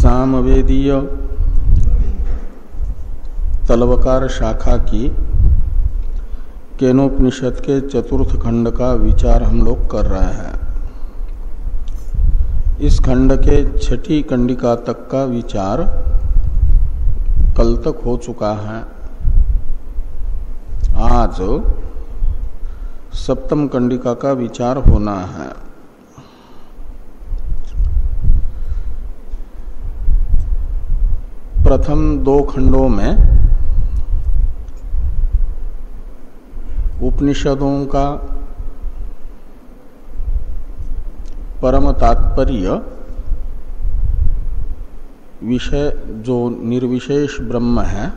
सामवेदीय तलवकार शाखा की केनोपनिषद के चतुर्थ खंड का विचार हम लोग कर रहे हैं। इस खंड के छठी कंडिका तक का विचार कल तक हो चुका है। आज सप्तम कंडिका का विचार होना है। प्रथम दो खंडों में उपनिषदों का परम तात्पर्य विषय जो निर्विशेष ब्रह्म है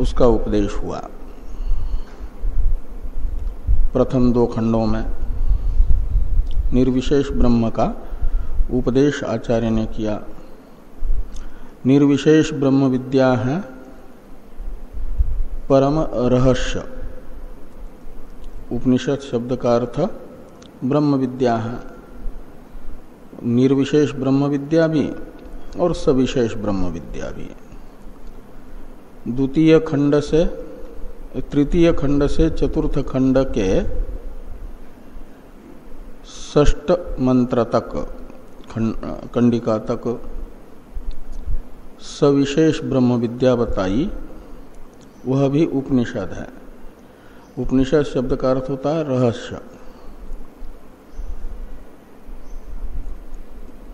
उसका उपदेश हुआ। प्रथम दो खंडों में निर्विशेष ब्रह्म का उपदेश आचार्य ने किया। निर्विशेष ब्रह्म विद्या है परम रहस्य। उपनिषद शब्द का अर्थ ब्रह्म विद्या है। निर्विशेष ब्रह्म विद्या भी और सविशेष ब्रह्म विद्या भी। द्वितीय खंड से तृतीय खंड से चतुर्थ खंड के षष्ठ मंत्र तक कंडिका तक सविशेष ब्रह्म विद्या बताई। वह भी उपनिषद है। उपनिषद शब्द का अर्थ होता है रहस्य।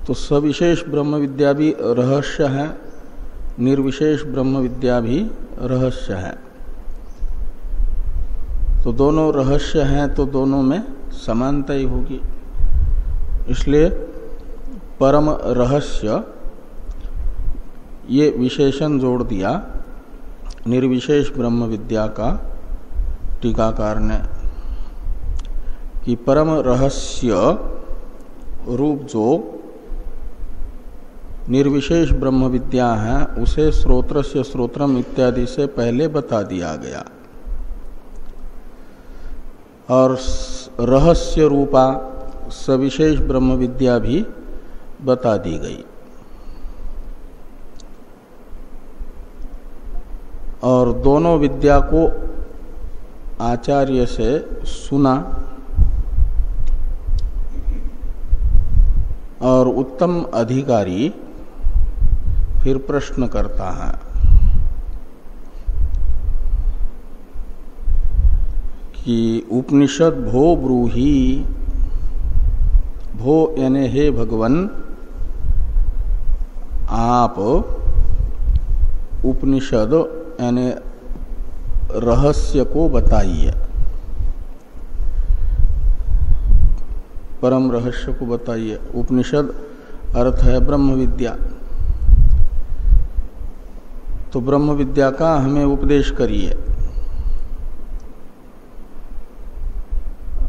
तो सविशेष ब्रह्म विद्या भी रहस्य है, निर्विशेष ब्रह्म विद्या भी रहस्य है। तो दोनों रहस्य हैं तो दोनों में समानता ही होगी। इसलिए परम रहस्य ये विशेषण जोड़ दिया निर्विशेष ब्रह्म विद्या का टीकाकार ने कि परम रहस्य रूप जो निर्विशेष ब्रह्म विद्या है उसे श्रोत्रस्य श्रोत्रम इत्यादि से पहले बता दिया गया और रहस्य रूपा सविशेष ब्रह्म विद्या भी बता दी गई। और दोनों विद्या को आचार्य से सुना और उत्तम अधिकारी फिर प्रश्न करता है कि उपनिषद भो ब्रूहि। भो यानी हे भगवन आप उपनिषद यानी रहस्य को बताइए, परम रहस्य को बताइए। उपनिषद अर्थ है ब्रह्म विद्या। तो ब्रह्म विद्या का हमें उपदेश करिए।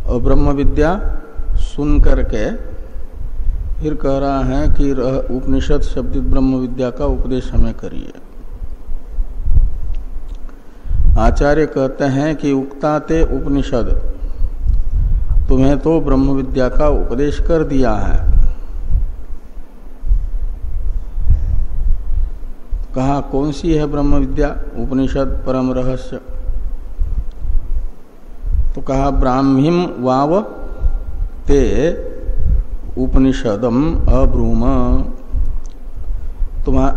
और ब्रह्म विद्या सुन करके फिर कह रहा है कि उपनिषद शब्दित ब्रह्म विद्या का उपदेश हमें करिए। आचार्य कहते हैं कि उक्ताते उपनिषद, तुम्हें तो ब्रह्म विद्या का उपदेश कर दिया है। कहा कौन सी है ब्रह्म विद्या? उपनिषद परम रहस्य। तो कहा ब्राह्मीम वाव ते उपनिषदम अब्रूम।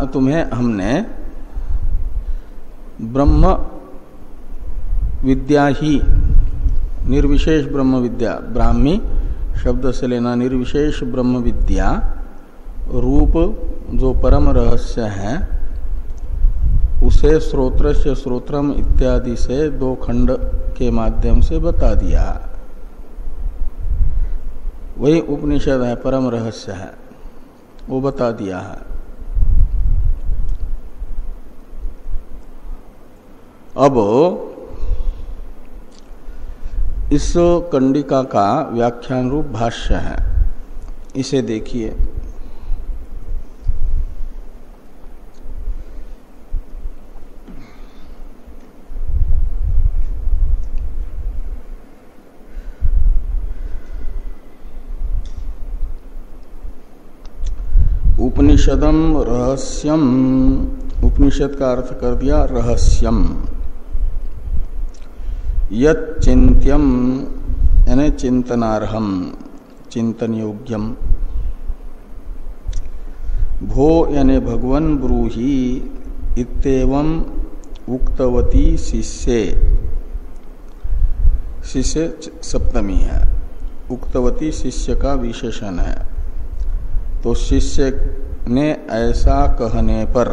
तुम्हें हमने ब्रह्म विद्या ही, निर्विशेष ब्रह्म विद्या, ब्राह्मी शब्द से लेना निर्विशेष ब्रह्म विद्या रूप जो परम रहस्य है उसे श्रोत्रस्य श्रोत्रम इत्यादि से दो खंड के माध्यम से बता दिया। वही उपनिषद है, परम रहस्य है, वो बता दिया है। अब इस कंडिका का व्याख्यान रूप भाष्य है, इसे देखिए। उपनिषदम रहस्यम, उपनिषद का अर्थ कर दिया रहस्यम। यत् चिंत्यम यानी चिंतनार्हम, चिंतन योग्यम। भो यानी भगवन ब्रूहि इत्येवं उक्तवती शिष्ये, शिष्य सप्तमी है, उक्तवती शिष्य का विशेषण है। तो शिष्य ने ऐसा कहने पर,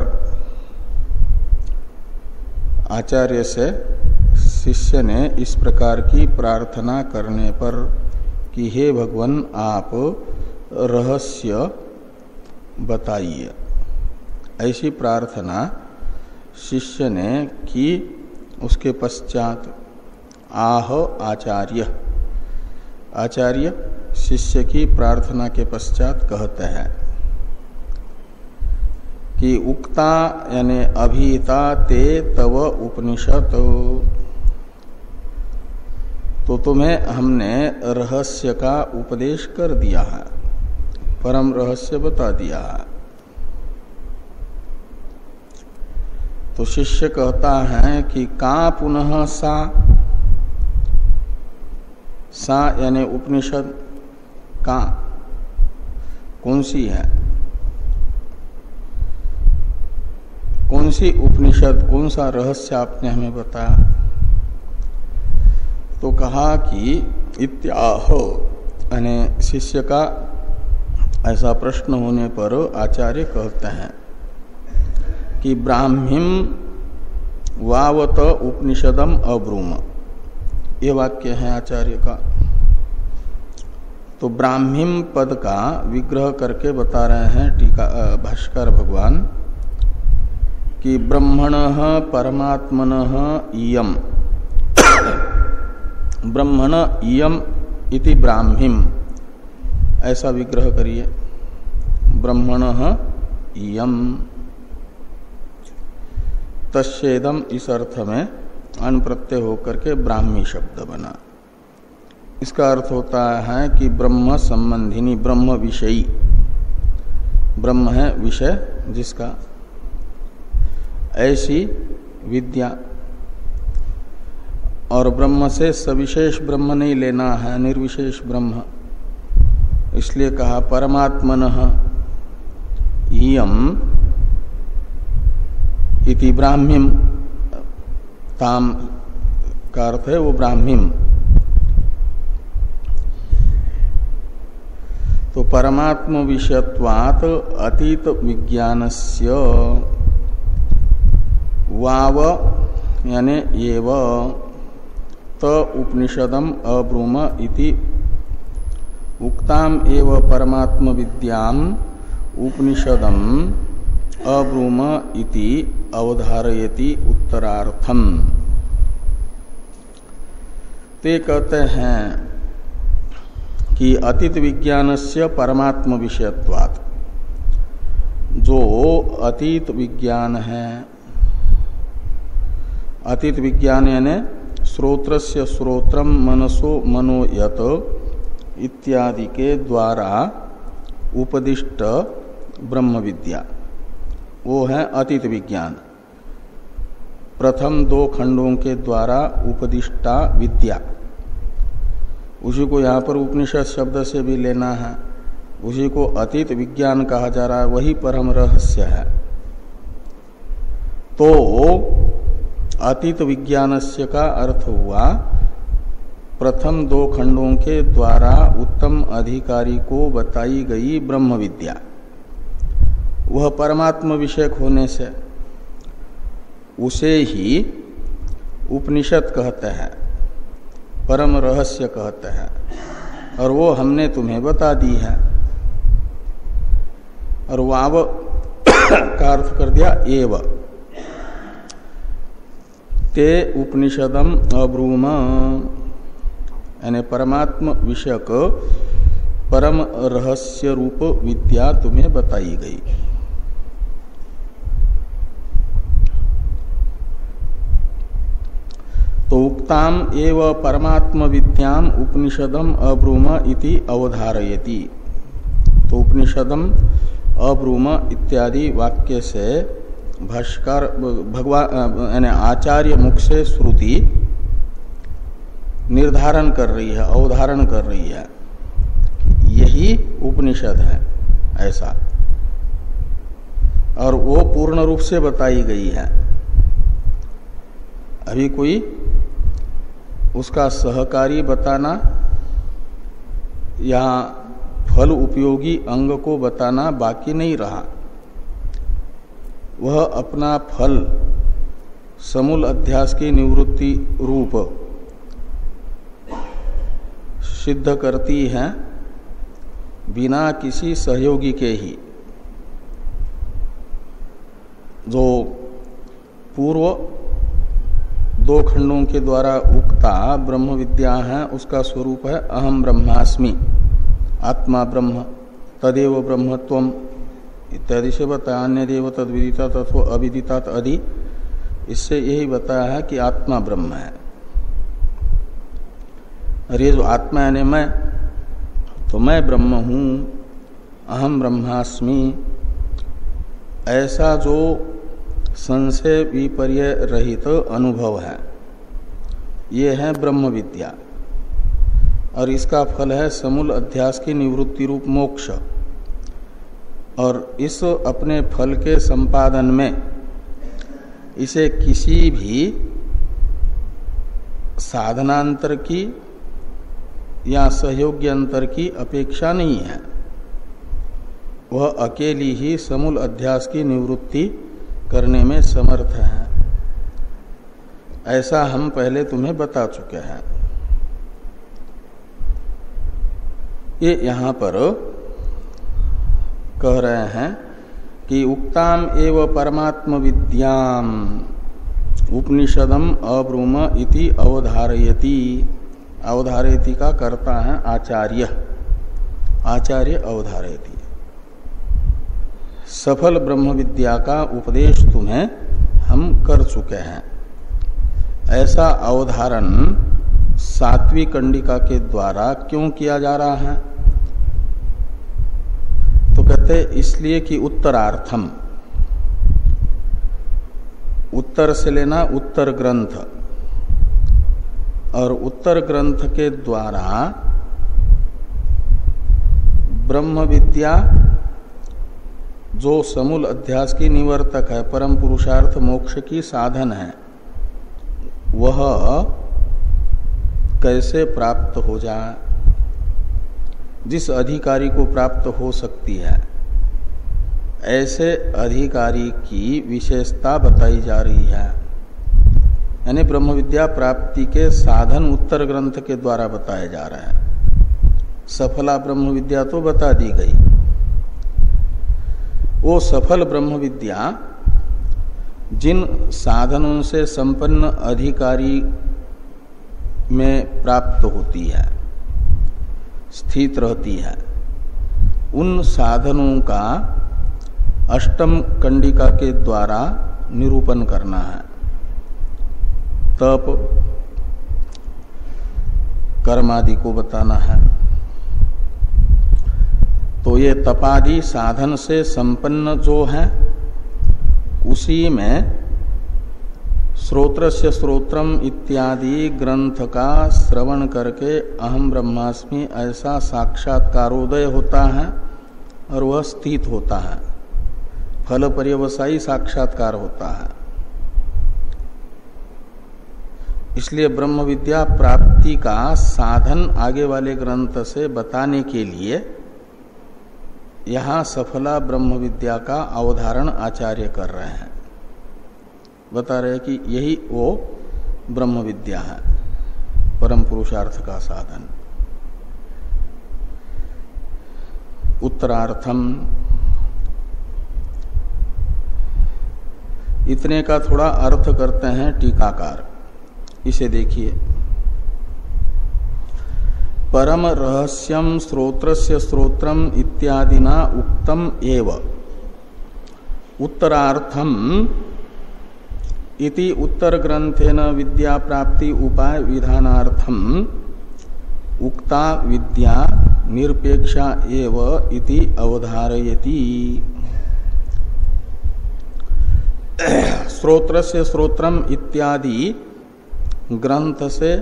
आचार्य से शिष्य ने इस प्रकार की प्रार्थना करने पर कि हे भगवान आप रहस्य बताइए, ऐसी प्रार्थना शिष्य ने की। उसके पश्चात आह आचार्य, आचार्य शिष्य की प्रार्थना के पश्चात कहते हैं कि उक्ता यानी अभीता ते तव उपनिषद, तो तुम्हें हमने रहस्य का उपदेश कर दिया है, परम रहस्य बता दिया है। तो शिष्य कहता है कि का पुनः सा, सा यानी उपनिषद का कौन सी है, कौन सी उपनिषद, कौन सा रहस्य आपने हमें बताया। तो कहा कि इत्याह यानी शिष्य का ऐसा प्रश्न होने पर आचार्य कहते हैं कि ब्राह्मीम वावत उपनिषदम अब्रूम, ये वाक्य है आचार्य का। तो ब्राह्मीम पद का विग्रह करके बता रहे हैं टीका भाष्कर भगवान कि ब्रह्मणः परमात्मनः इयम्, ब्रह्मण इयम् इति ब्राह्मीम, ऐसा विग्रह करिए। ब्रह्मणः इयम् तस्येदम, इस अर्थ में अनप्रत्यय होकर के ब्राह्मी शब्द बना। इसका अर्थ होता है कि ब्रह्म संबंधिनी, ब्रह्म विषयी, ब्रह्म है विषय जिसका, ऐसी विद्या। और ब्रह्म से सविशेष ब्रह्म नहीं लेना है, निर्विशेष ब्रह्म, इसलिए कहा परमात्मनः इयम् इति ब्राह्मीम, ताम का अर्थ है वो ब्राह्मीम। तो परमात्म विषयत्वात् अतीत विज्ञानस्य वाव यानी एव त उपनिषदम अब्रूम इति उक्ताम एव परमात्म विद्याम उपनिषदम अब्रूम इति अवधारयति उत्तरार्थम। ते कहते हैं कि अतीत विज्ञानस्य परमात्म विषयत्वात्, जो अतीत विज्ञान है, अतीत विज्ञान यानी श्रोत्रस्य श्रोत्रम मनसो मनो यत इत्यादि के द्वारा उपदिष्ट ब्रह्म विद्या, वो है अतीत विज्ञान। प्रथम दो खंडों के द्वारा उपदिष्टा विद्या, उसी को यहाँ पर उपनिषद शब्द से भी लेना है, उसी को अतीत विज्ञान कहा जा रहा है, वही परम रहस्य है। तो अतीत विज्ञानस्य का अर्थ हुआ प्रथम दो खंडों के द्वारा उत्तम अधिकारी को बताई गई ब्रह्म विद्या, वह परमात्म विषयक होने से उसे ही उपनिषद कहते हैं, परम रहस्य कहते हैं, और वो हमने तुम्हें बता दी है। और वाव का अर्थ कर दिया एव, ते उपनिषदम अब्रूम यानी परमात्म विषयक परम रहस्य रूप विद्या तुम्हें बताई गई। तो उक्ताम एव परमात्म विद्याम उपनिषदम अब्रूम इति अवधारयति। तो उपनिषदम अब्रूम इत्यादि वाक्य से भाष्कर भगवान यानी आचार्य मुख से श्रुति निर्धारण कर रही है, अवधारण कर रही है, यही उपनिषद है ऐसा, और वो पूर्ण रूप से बताई गई है। अभी कोई उसका सहकारी बताना या फल उपयोगी अंग को बताना बाकी नहीं रहा। वह अपना फल समूल अध्यास की निवृत्ति रूप सिद्ध करती है बिना किसी सहयोगी के ही। जो पूर्व दो खंडों के द्वारा उक्ता ब्रह्म विद्या है उसका स्वरूप है अहम ब्रह्मास्मि, आत्मा ब्रह्म, तदेव ब्रह्मत्वम इत्यादि से बताया। अन्य देव तद विदिता तथो अविदिता अधि, इससे यही बताया है कि आत्मा ब्रह्म है। और ये जो आत्मा यानी मैं, तो मैं ब्रह्म हूँ, अहम ब्रह्मास्मि, ऐसा जो संशय विपर्य रहित अनुभव है, ये है ब्रह्म विद्या। और इसका फल है समूल अध्यास की निवृत्ति रूप मोक्ष। और इस अपने फल के संपादन में इसे किसी भी साधनांतर की या सहयोग्यंतर की अपेक्षा नहीं है। वह अकेली ही समूल अध्यास की निवृत्ति करने में समर्थ है। ऐसा हम पहले तुम्हें बता चुके हैं। ये यहाँ पर कह रहे हैं कि उक्ताम एव परमात्म विद्याम उपनिषदम अब्रूम इति अवधारयति। अवधारयति का कर्ता है आचार्य, आचार्य अवधारयति। सफल ब्रह्म विद्या का उपदेश तुम्हें हम कर चुके हैं। ऐसा अवधारण सात्वी कंडिका के द्वारा क्यों किया जा रहा है? तो कहते इसलिए कि उत्तरार्थम, उत्तर से लेना उत्तर ग्रंथ, और उत्तर ग्रंथ के द्वारा ब्रह्म विद्या जो समूल अध्यास की निवर्तक है, परम पुरुषार्थ मोक्ष की साधन है, वह कैसे प्राप्त हो जाए, जिस अधिकारी को प्राप्त हो सकती है, ऐसे अधिकारी की विशेषता बताई जा रही है। यानी ब्रह्म विद्या प्राप्ति के साधन उत्तर ग्रंथ के द्वारा बताए जा रहे हैं। सफला ब्रह्म विद्या तो बता दी गई। वो सफल ब्रह्म विद्या जिन साधनों से संपन्न अधिकारी में प्राप्त होती है, स्थित रहती है, उन साधनों का अष्टम कंडिका के द्वारा निरूपण करना है। तप कर्मादि को बताना है। तो ये तपादि साधन से संपन्न जो है, उसी में श्रोत्रस्य श्रोत्रम इत्यादि ग्रंथ का श्रवण करके अहम ब्रह्मास्मि ऐसा साक्षात्कारोदय होता है और वह स्थित होता है, फल पर्यवसायी साक्षात्कार होता है। इसलिए ब्रह्म विद्या प्राप्ति का साधन आगे वाले ग्रंथ से बताने के लिए यहाँ सफला ब्रह्म विद्या का अवधारण आचार्य कर रहे हैं। बता रहे कि यही वो ब्रह्म विद्या है, परम पुरुषार्थ का साधन। उत्तरार्थम, इतने का थोड़ा अर्थ करते हैं टीकाकार। इसे देखिए, परम रहस्यम श्रोत्रस्य श्रोत्रम इत्यादिना उक्तम एव उत्तरार्थम इति उत्तर ग्रंथेन विद्या प्राप्ति उपाय विधानार्थम उक्ता विद्या निरपेक्षा एव इति अवधारयति। श्रोत्र से श्रोत्रम इत्यादि ग्रंथ से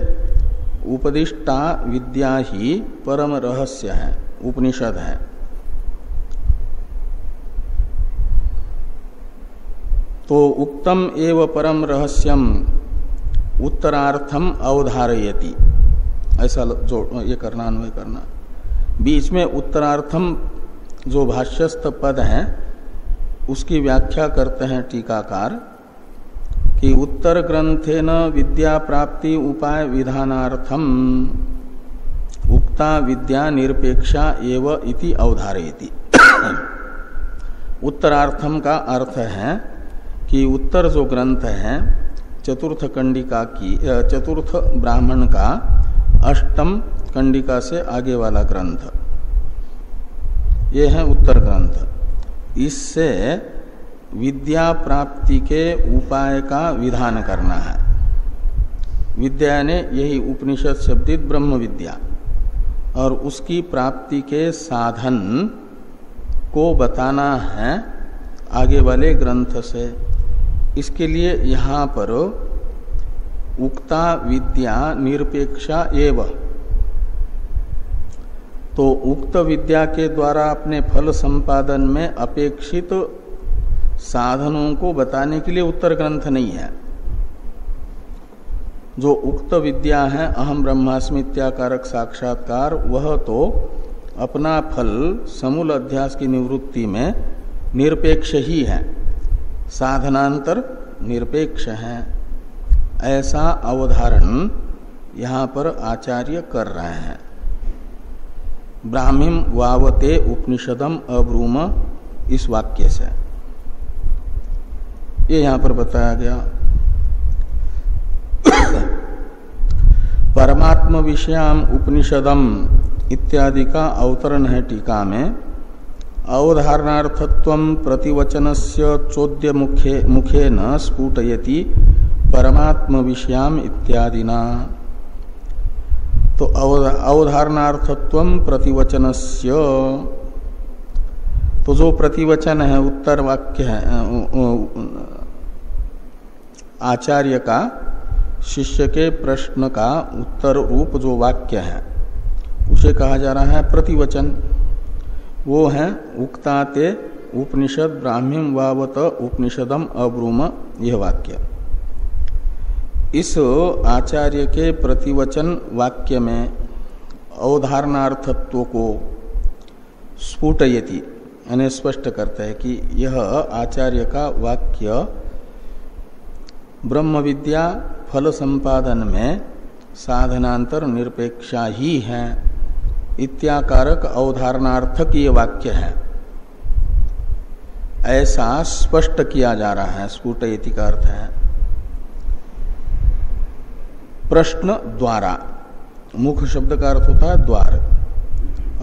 उपदिष्टा विद्या ही परम रहस्य है, उपनिषद है। तो उक्तम एव परम रहस्यम उत्तरार्थम अवधारयति, ऐसा जो ये करना, अन्वय करना। बीच में उत्तरार्थम जो भाष्यस्थ पद है उसकी व्याख्या करते हैं टीकाकार कि उत्तर ग्रंथेन विद्या प्राप्ति उपाय विधानार्थम उक्ता विद्या निरपेक्षा एव इति अवधारयति। उत्तरार्थम का अर्थ है कि उत्तर जो ग्रंथ है चतुर्थ कंडिका की, चतुर्थ ब्राह्मण का अष्टम कंडिका से आगे वाला ग्रंथ, ये है उत्तर ग्रंथ। इससे विद्या प्राप्ति के उपाय का विधान करना है। विद्या ने यही उपनिषद शब्दित ब्रह्म विद्या, और उसकी प्राप्ति के साधन को बताना है आगे वाले ग्रंथ से। इसके लिए यहाँ पर उक्ता विद्या निरपेक्षा एव, तो उक्त विद्या के द्वारा अपने फल संपादन में अपेक्षित साधनों को बताने के लिए उत्तर ग्रंथ नहीं है। जो उक्त विद्या है अहम ब्रह्मास्मि इत्याकारक साक्षात्कार, वह तो अपना फल समूल अध्यास की निवृत्ति में निरपेक्ष ही है, साधनांतर निरपेक्ष है। ऐसा अवधारण यहाँ पर आचार्य कर रहे हैं। ब्राह्मीम वावते उपनिषदम अब्रूम, इस वाक्य से ये यहां पर बताया गया। परमात्म विषयाम उपनिषदम इत्यादि का अवतरण है टीका में। अवधारणार्थत्वं प्रतिवचनस्य चोद्य मुखेन स्फुटयति परमात्म विषयाम इत्यादिना। तो अवधारणार्थत्वं प्रतिवचनस्य, तो जो प्रतिवचन है उत्तर वाक्य है आचार्य का शिष्य के प्रश्न का उत्तर रूप जो वाक्य है उसे कहा जा रहा है प्रतिवचन। वो है उक्ताते उपनिषद ब्राह्मीम वावत उपनिषदम अब्रूम, यह वाक्य। इस आचार्य के प्रतिवचन वाक्य में अवधारणार्थत्व को स्फुटयति यानी स्पष्ट करता है कि यह आचार्य का वाक्य ब्रह्म विद्या फल संपादन में साधनांतर निरपेक्षा ही है, इत्याकारक अवधारणार्थक ये वाक्य है, ऐसा स्पष्ट किया जा रहा है। स्फुटयति का अर्थ है प्रश्न द्वारा। मुख शब्द का अर्थ होता है द्वार,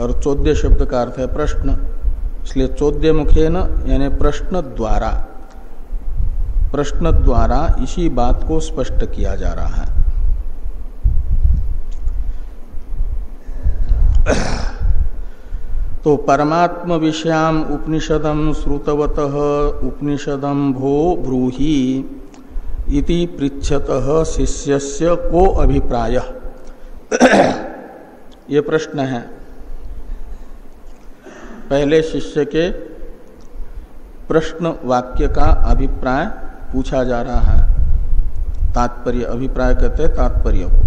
और चौद्य शब्द का अर्थ है प्रश्न, इसलिए चौद्य मुखेन यानी प्रश्न द्वारा, प्रश्न द्वारा इसी बात को स्पष्ट किया जा रहा है। तो परमात्म विषयाम उपनिषदम श्रुतवतः उपनिषदम भो ब्रूहि इति पृच्छतः शिष्यस्य को अभिप्राय, ये प्रश्न है। पहले शिष्य के प्रश्न वाक्य का अभिप्राय पूछा जा रहा है। तात्पर्य, अभिप्राय कहते हैं तात्पर्य को।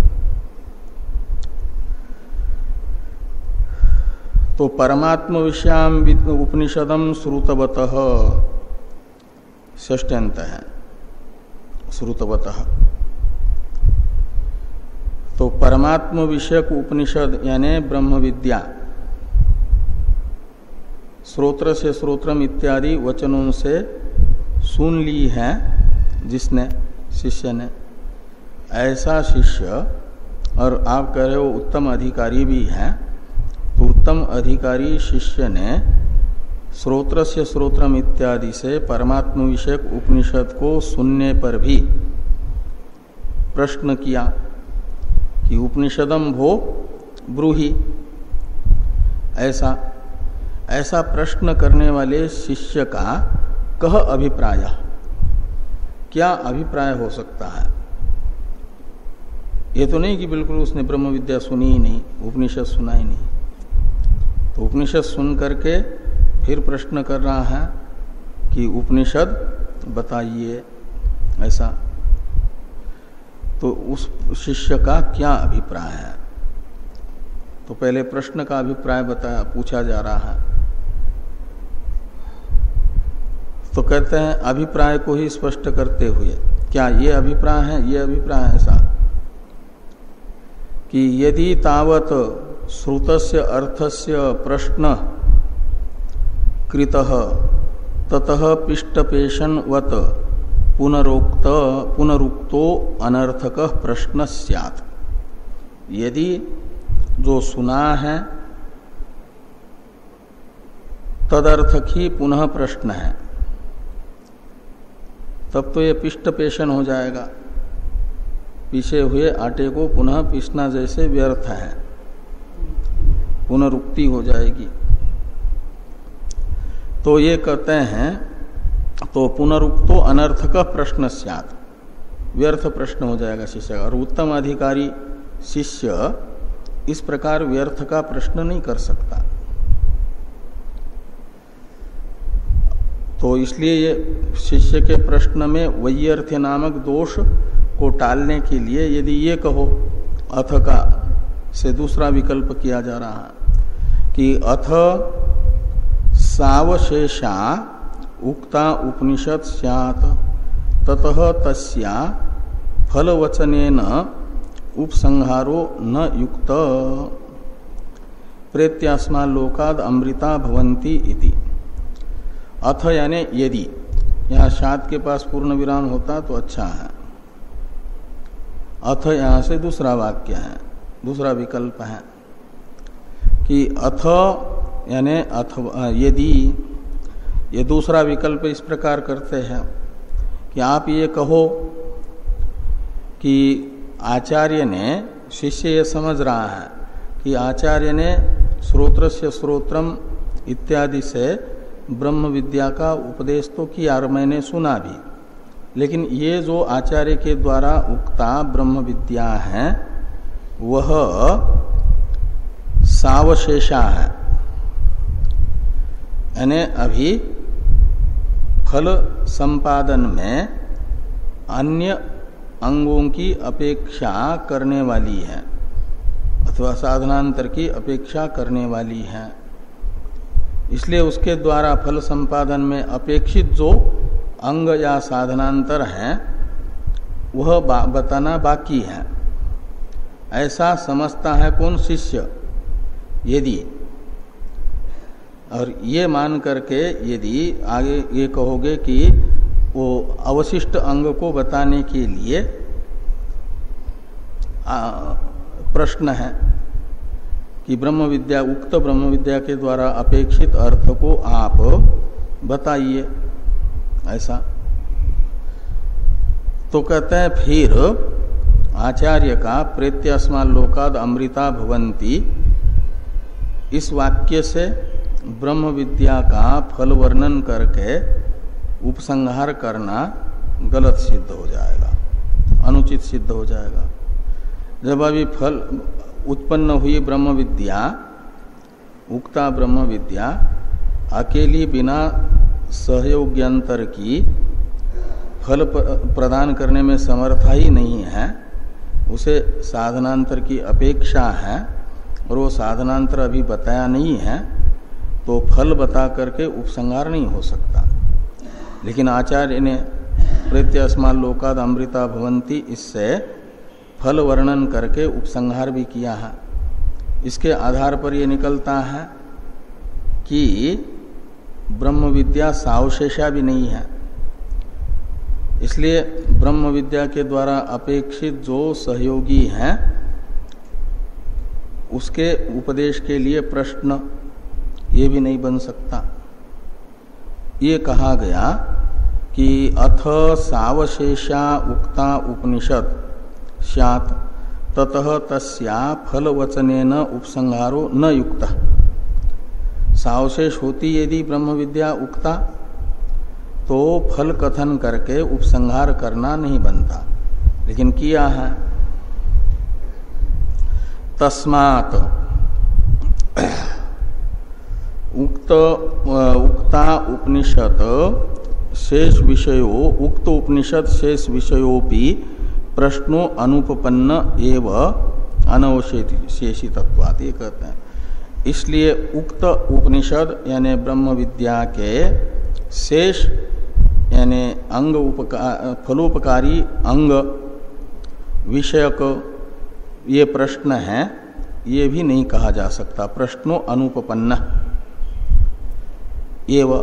तो परमात्म विषयाम उपनिषदम श्रुतवतः षष्ट्यंत है, श्रुतवतः। तो परमात्म विषयक उपनिषद यानी ब्रह्म विद्या श्रोत्र से श्रोत्रम इत्यादि वचनों से सुन ली है जिसने, शिष्य ने, ऐसा शिष्य, और आप कह रहे हो उत्तम अधिकारी भी है, तो उत्तम अधिकारी शिष्य ने श्रोत्र से श्रोत्रम इत्यादि से परमात्म विषयक उपनिषद को सुनने पर भी प्रश्न किया कि उपनिषदम भो ब्रूहि, ऐसा प्रश्न करने वाले शिष्य का कह अभिप्राय, क्या अभिप्राय हो सकता है। ये तो नहीं कि बिल्कुल उसने ब्रह्म विद्या सुनी ही नहीं, उपनिषद सुना ही नहीं। तो उपनिषद सुन करके फिर प्रश्न कर रहा है कि उपनिषद बताइए, ऐसा। तो उस शिष्य का क्या अभिप्राय है। तो पहले प्रश्न का अभिप्राय पूछा जा रहा है। तो कहते हैं अभिप्राय को ही स्पष्ट करते हुए, क्या ये अभिप्राय है, ये अभिप्राय है ऐसा कि यदि तावत श्रुतस्य अर्थस्य प्रश्न कृतः ततः पिष्टपेशनवत पुनरुक्तो अनर्थकः प्रश्न स्यात्। यदि जो सुना है तदर्थक ही पुनः प्रश्न है, तब तो ये पिष्टपेशन हो जाएगा, पीसे हुए आटे को पुनः पीसना जैसे व्यर्थ है, पुनरुक्ति हो जाएगी। तो ये कहते हैं, तो पुनरुक्तो अनर्थक प्रश्न स्यात्, व्यर्थ प्रश्न हो जाएगा शिष्य का। और उत्तम अधिकारी शिष्य इस प्रकार व्यर्थ का प्रश्न नहीं कर सकता। तो इसलिए ये शिष्य के प्रश्न में वैयर्थ्य नामक दोष को टालने के लिए यदि ये कहो, अथ का से दूसरा विकल्प किया जा रहा है कि अथ सावशेषा उक्ता उपनिषद स्यात् ततः तस्या फलवचनेन उपसंहारो न युक्त प्रेत्यास्मा लोकाद अमृता भवन्ति इति। अथ यानी यदि, यहाँ शाद के पास पूर्ण विराम होता तो अच्छा है। अथ यहाँ से दूसरा वाक्य है, दूसरा विकल्प है कि अथ यानी अथवा यदि, ये दूसरा विकल्प इस प्रकार करते हैं कि आप ये कहो कि आचार्य ने, शिष्य ये समझ रहा है कि आचार्य ने श्रोत्रस्य श्रोत्रम इत्यादि से ब्रह्म विद्या का उपदेश तो किया और मैंने सुना भी, लेकिन ये जो आचार्य के द्वारा उक्ता ब्रह्म विद्या है वह सावशेषा है, यानी अभी फल संपादन में अन्य अंगों की अपेक्षा करने वाली है अथवा साधनांतर की अपेक्षा करने वाली है। इसलिए उसके द्वारा फल संपादन में अपेक्षित जो अंग या साधनांतर है वह बताना बाकी है, ऐसा समझता है कौन, शिष्य। यदि, और ये मान करके यदि आगे ये कहोगे कि वो अवशिष्ट अंग को बताने के लिए प्रश्न है कि ब्रह्म विद्या, उक्त ब्रह्म विद्या के द्वारा अपेक्षित अर्थ को आप बताइए, ऐसा। तो कहते हैं फिर आचार्य का प्रेत्यास्मान लोकाद अमृता भवन्ति, इस वाक्य से ब्रह्म विद्या का फल वर्णन करके उपसंहार करना गलत सिद्ध हो जाएगा, अनुचित सिद्ध हो जाएगा। जब अभी फल उत्पन्न हुई ब्रह्म विद्या, उक्ता ब्रह्म विद्या अकेली बिना सहयोग्यंतर की फल प्रदान करने में समर्था ही नहीं है, उसे साधनांतर की अपेक्षा है और वो साधनांतर अभी बताया नहीं है, तो फल बता करके उपसंहार नहीं हो सकता। लेकिन आचार्य ने प्रेत्यास्मान लोकाद अमृता भवन्ति, इससे फल वर्णन करके उपसंहार भी किया है। इसके आधार पर यह निकलता है कि ब्रह्म विद्या सावशेषा भी नहीं है। इसलिए ब्रह्म विद्या के द्वारा अपेक्षित जो सहयोगी हैं उसके उपदेश के लिए प्रश्न ये भी नहीं बन सकता। ये कहा गया कि अथ सावशेषा उक्ता उपनिषद स्यात् ततः तस्या फलवचनेन उपसंहारो न युक्तः। सावशेष होती यदि ब्रह्म विद्या उक्ता तो फल कथन करके उपसंहार करना नहीं बनता, लेकिन किया है। तस्मात् उक्ता उपनिषद शेष विषयो उक्त उपनिषद शेष विषयोपि प्रश्नो अनुपपन्न एव अनवशेषितत्वात्, ये कहते हैं। इसलिए उक्त उपनिषद यानी ब्रह्म विद्या के शेष यानी अंग फलोपकारी अंग विषयक ये प्रश्न है, ये भी नहीं कहा जा सकता। प्रश्नो अनुपपन्न एव,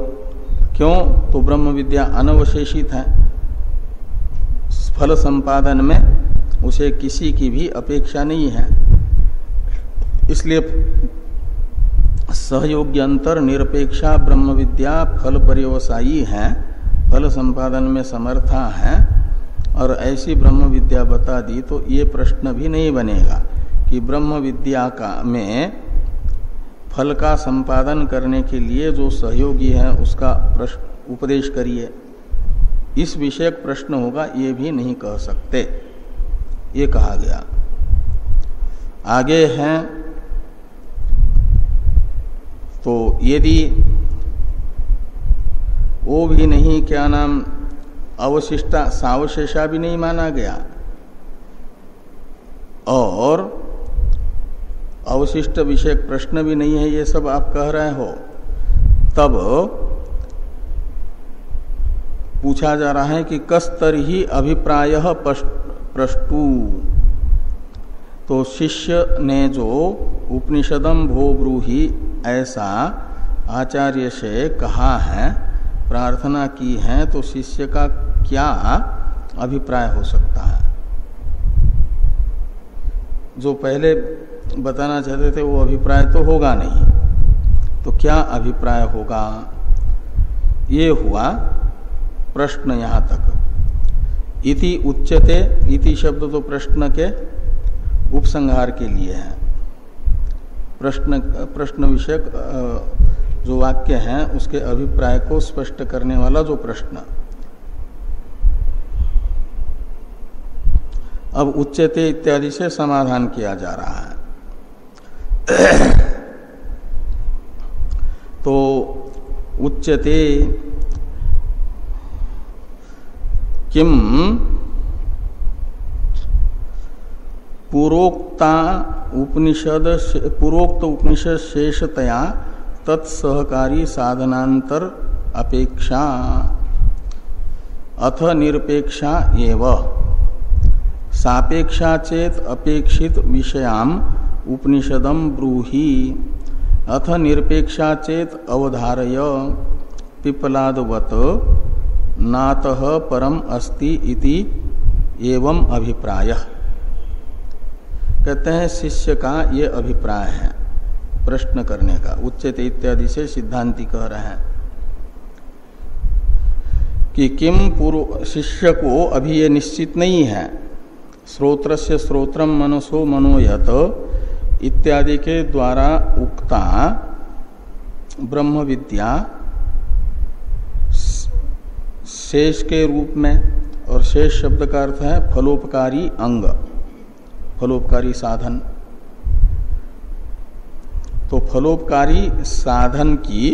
क्यों? तो ब्रह्म विद्या अनवशेषित है, फल संपादन में उसे किसी की भी अपेक्षा नहीं है। इसलिए सहयोग्यंतर निरपेक्षा ब्रह्म विद्या फल पर्यवसायी है, फल संपादन में समर्था है, और ऐसी ब्रह्म विद्या बता दी तो ये प्रश्न भी नहीं बनेगा कि ब्रह्म विद्या का में फल का संपादन करने के लिए जो सहयोगी है उसका उपदेश करिए, इस विषयक प्रश्न होगा, ये भी नहीं कह सकते, ये कहा गया। आगे हैं तो यदि वो भी नहीं, क्या नाम, अवशिष्टा सावशेषा भी नहीं माना गया और अवशिष्ट विषयक प्रश्न भी नहीं है, ये सब आप कह रहे हो, तब पूछा जा रहा है कि कस्तर ही अभिप्रायः प्रष्टु। तो शिष्य ने जो उपनिषदम भो ब्रूहि ऐसा आचार्य से कहा है, प्रार्थना की है, तो शिष्य का क्या अभिप्राय हो सकता है? जो पहले बताना चाहते थे वो अभिप्राय तो होगा नहीं, तो क्या अभिप्राय होगा? ये हुआ प्रश्न यहां तक। इति उच्यते, इति शब्द तो प्रश्न के उपसंहार के लिए है। प्रश्न विषयक जो वाक्य है उसके अभिप्राय को स्पष्ट करने वाला जो प्रश्न। अब उच्यते इत्यादि से समाधान किया जा रहा है। तो उच्यते किम पूरोक्त उपनिषद शेषतया तत्सहकारी साधनांतर अपेक्षा अथ निरपेक्षा एव सापेक्षा चेत अपेक्षित विषयाम उपनिषदम ब्रूहि अथ निरपेक्षा चेत अवधारय पिपलादवत नातः परम अस्ति इति एवं अभिप्रायः। कहते हैं शिष्य का ये अभिप्राय है प्रश्न करने का। उच्यते इत्यादि से सिद्धांति कह रहे हैं कि किम पूर्व शिष्य को अभी ये निश्चित नहीं है, श्रोत्रस्य श्रोत्रम मनसो मनोयत इत्यादि के द्वारा उक्ता ब्रह्म विद्या शेष के रूप में, और शेष शब्द का अर्थ है फलोपकारी अंग, फलोपकारी साधन। तो फलोपकारी साधन की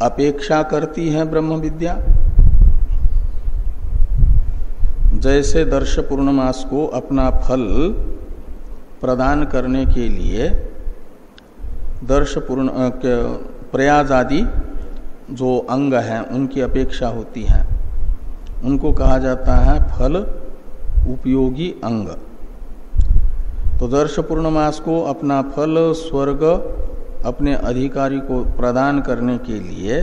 अपेक्षा करती है ब्रह्म विद्या। जैसे दर्श पूर्णमास को अपना फल प्रदान करने के लिए दर्श पूर्ण प्रयाज आदि जो अंग हैं उनकी अपेक्षा होती है, उनको कहा जाता है फल उपयोगी अंग। तो दर्श पूर्णमास को अपना फल स्वर्ग अपने अधिकारी को प्रदान करने के लिए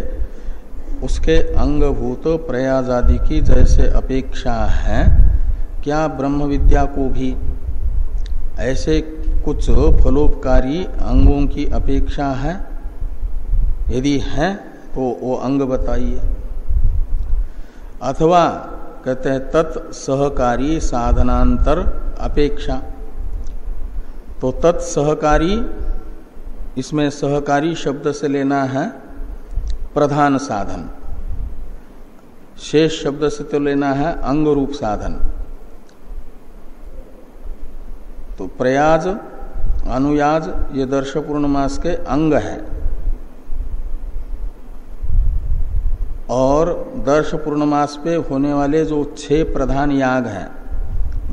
उसके अंगभूत प्रयाज आदि की जैसे अपेक्षा है, क्या ब्रह्म विद्या को भी ऐसे कुछ फलोपकारी अंगों की अपेक्षा है? यदि है तो वो अंग बताइए। अथवा कहते हैं तत्सहकारी साधनांतर अपेक्षा। तो तत्सहकारी इसमें सहकारी शब्द से लेना है प्रधान साधन, शेष शब्द से तो लेना है अंग रूप साधन। तो प्रयाज अनुयाज ये दर्श पूर्णमास के अंग है, और दर्श पूर्णमास पे होने वाले जो 6 प्रधान याग हैं,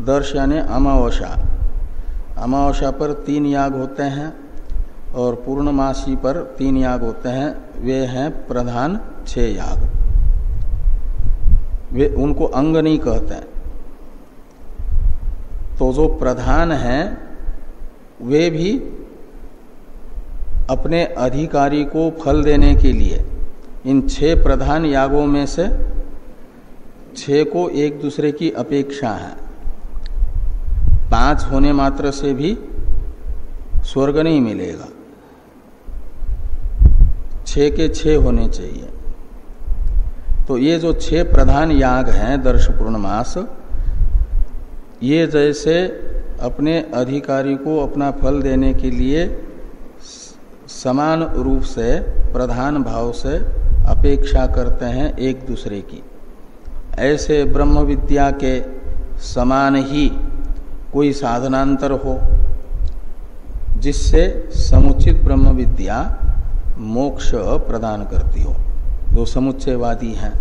दर्श यानी अमावस्या, अमावस्या पर 3 याग होते हैं और पूर्णमासी पर 3 याग होते हैं, वे हैं प्रधान 6 याग। वे उनको अंग नहीं कहते हैं। तो जो प्रधान हैं वे भी अपने अधिकारी को फल देने के लिए इन 6 प्रधान यागों में से 6 को एक दूसरे की अपेक्षा है। 5 होने मात्र से भी स्वर्ग नहीं मिलेगा, 6 के 6 होने चाहिए। तो ये जो 6 प्रधान याग हैं दर्श पूर्णमास, ये जैसे अपने अधिकारी को अपना फल देने के लिए समान रूप से प्रधान भाव से अपेक्षा करते हैं एक दूसरे की, ऐसे ब्रह्म विद्या के समान ही कोई साधनांतर हो जिससे समुचित ब्रह्म विद्या मोक्ष प्रदान करती हो। जो समुच्चयवादी हैं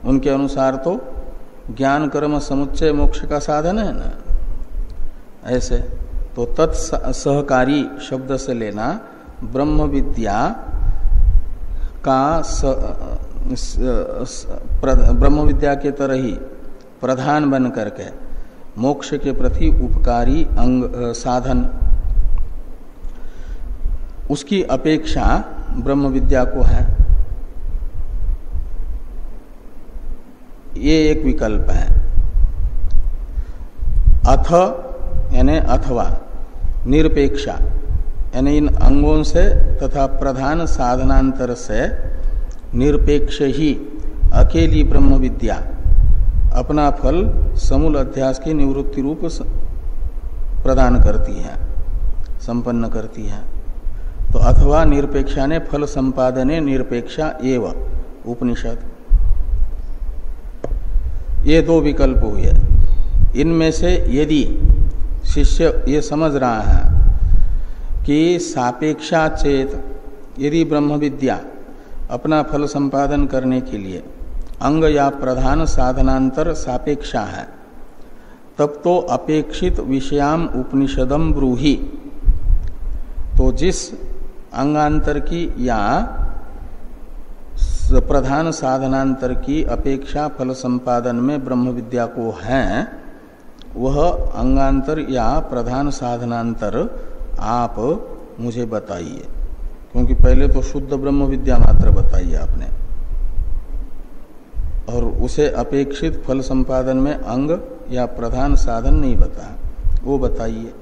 उनके अनुसार तो ज्ञान कर्म समुच्चय मोक्ष का साधन है ना। ऐसे तो तत्सहकारी शब्द से लेना ब्रह्म विद्या का ब्रह्म विद्या के तरह ही प्रधान बन करके मोक्ष के प्रति उपकारी अंग साधन, उसकी अपेक्षा ब्रह्म विद्या को है। ये एक विकल्प है। अथ यानी अथवा निरपेक्षा यानी इन अंगों से तथा प्रधान साधनांतर से निरपेक्ष ही अकेली ब्रह्म विद्या अपना फल समूल अध्यास की निवृत्ति रूप प्रदान करती है, संपन्न करती है। तो अथवा निरपेक्षा ने फल संपादने निरपेक्षा एव उपनिषद, ये 2 विकल्प हुए। इनमें से यदि शिष्य ये समझ रहा है कि सापेक्षा चेत यदि ब्रह्म विद्या अपना फल संपादन करने के लिए अंग या प्रधान साधनांतर सापेक्षा है, तब तो अपेक्षित विषयाम उपनिषदम ब्रूहि, तो जिस अंगांतर की या प्रधान साधनांतर की अपेक्षा फल संपादन में ब्रह्म विद्या को है, वह अंगांतर या प्रधान साधनांतर आप मुझे बताइए। क्योंकि पहले तो शुद्ध ब्रह्म विद्या मात्र बताइए आपने, और उसे अपेक्षित फल संपादन में अंग या प्रधान साधन नहीं बताया, वो बताइए।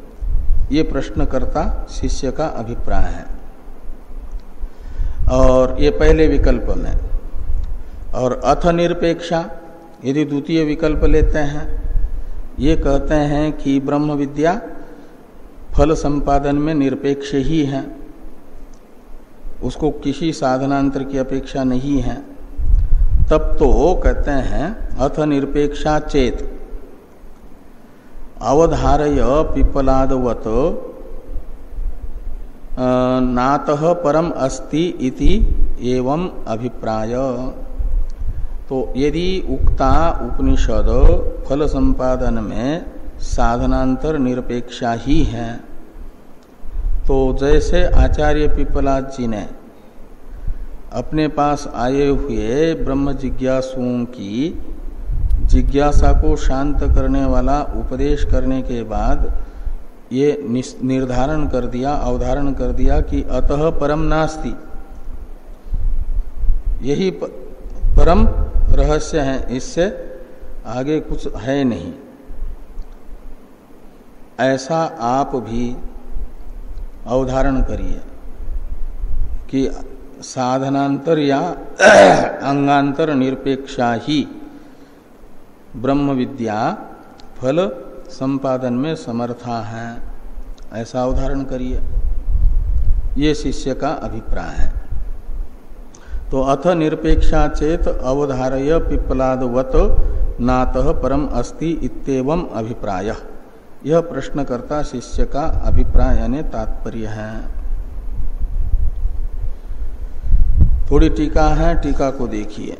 ये प्रश्नकर्ता शिष्य का अभिप्राय है। और ये पहले विकल्प में। और अथ निरपेक्षा यदि द्वितीय विकल्प लेते हैं, ये कहते हैं कि ब्रह्म विद्या फल संपादन में निरपेक्ष ही है, उसको किसी साधनांतर की अपेक्षा नहीं है, तब तो कहते हैं अथ निरपेक्षा चेत अवधारय पिप्पलादवत नातः परम अस्ति इति एवं अभिप्राय। तो यदि उक्ता उपनिषद फल संपादन में साधनांतर निरपेक्षा ही है, तो जैसे आचार्य पिप्पलाद जी ने अपने पास आए हुए ब्रह्म जिज्ञासुओं की जिज्ञासा को शांत करने वाला उपदेश करने के बाद ये निर्धारण कर दिया, अवधारण कर दिया कि अतः परम नास्ति, यही परम रहस्य है, इससे आगे कुछ है नहीं, ऐसा आप भी अवधारण करिए कि साधनांतर या अंगांतर निरपेक्षा ही ब्रह्म विद्या फल संपादन में समर्था है, ऐसा उदाहरण करिए। ये शिष्य का अभिप्राय है। तो अथ निरपेक्षा चेत अवधारय पिप्पलादवत नातः परम अस्ति इत्येवं अभिप्राय। यह प्रश्नकर्ता शिष्य का अभिप्राय यानी तात्पर्य है। थोड़ी टीका है, टीका को देखिए।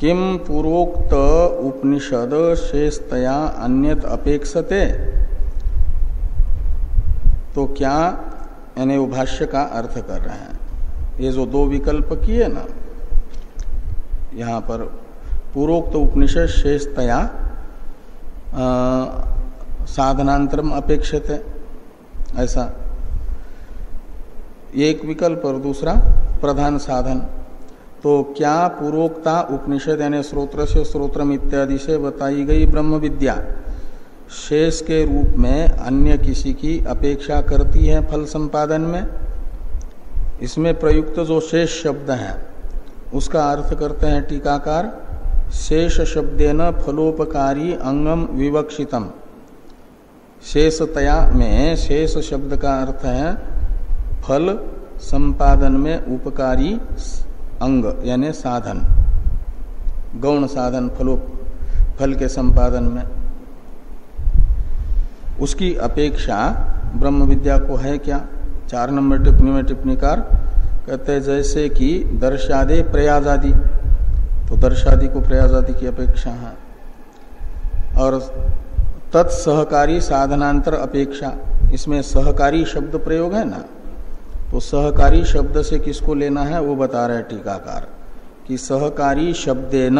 किम पूर्वोक्त उपनिषद शेषतया अन्यत अपेक्षते, तो क्या, यानी वो भाष्य का अर्थ कर रहे हैं। ये जो दो विकल्प किए ना, यहाँ पर पूर्वोक्त उपनिषद शेषतया साधनांतरम अपेक्षते, ऐसा एक विकल्प, और दूसरा प्रधान साधन। तो क्या पूर्वोक्ता उपनिषद यानी स्रोत्र से स्रोत्रम इत्यादि से बताई गई ब्रह्म विद्या शेष के रूप में अन्य किसी की अपेक्षा करती है फल संपादन में? इसमें प्रयुक्त जो शेष शब्द है उसका अर्थ करते हैं टीकाकार, शेष शब्देन फलोपकारी अंगम विवक्षितम। शेषतया में शेष शब्द का अर्थ है फल संपादन में उपकारी अंग यानी साधन, गौण साधन फल के संपादन में। उसकी अपेक्षा ब्रह्म विद्या को है क्या? 4 नंबर टिप्पणी में टिप्पणीकार कहते हैं जैसे कि दर्शादे प्रयाजादि, तो दर्शादि को प्रयाजादि की अपेक्षा है। और तत्सहकारी साधनांतर अपेक्षा, इसमें सहकारी शब्द प्रयोग है ना, तो सहकारी शब्द से किसको लेना है वो बता रहे टीकाकार कि सहकारी शब्देन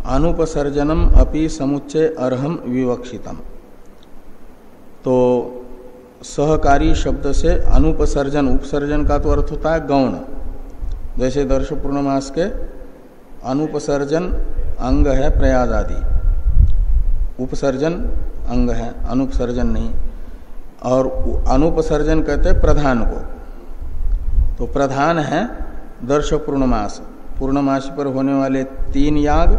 अनुपसर्जनम अपि समुच्चय अर्हम विवक्षितम। तो सहकारी शब्द से अनुपसर्जन, उपसर्जन का तो अर्थ होता है गौण, जैसे दर्श पूर्णमास के अनुपसर्जन अंग है प्रयाज आदि, उपसर्जन अंग है, अनुपसर्जन नहीं। और अनुपसर्जन कहते हैं प्रधान को, तो प्रधान है दर्श पूर्णमास, पूर्णमास पर होने वाले 3 याग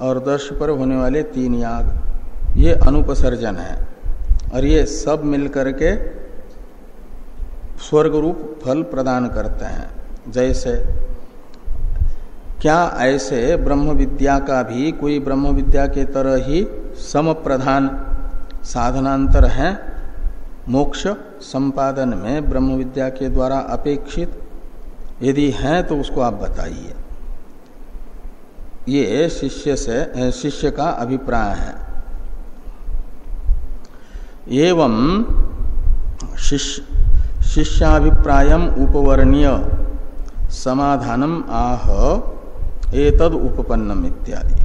और दर्श पर होने वाले 3 याग, ये अनुपसर्जन है। और ये सब मिलकर के स्वर्ग रूप फल प्रदान करते हैं। जैसे क्या ऐसे ब्रह्म विद्या का भी कोई ब्रह्म विद्या के तरह ही सम प्रधान साधनांतर है मोक्ष संपादन में ब्रह्म विद्या के द्वारा अपेक्षित? यदि है तो उसको आप बताइए। ये शिष्य का अभिप्राय है। एवं शिष्याभिप्रायम उपवर्ण्य समाधानम आह एतद उपपन्नम इत्यादि।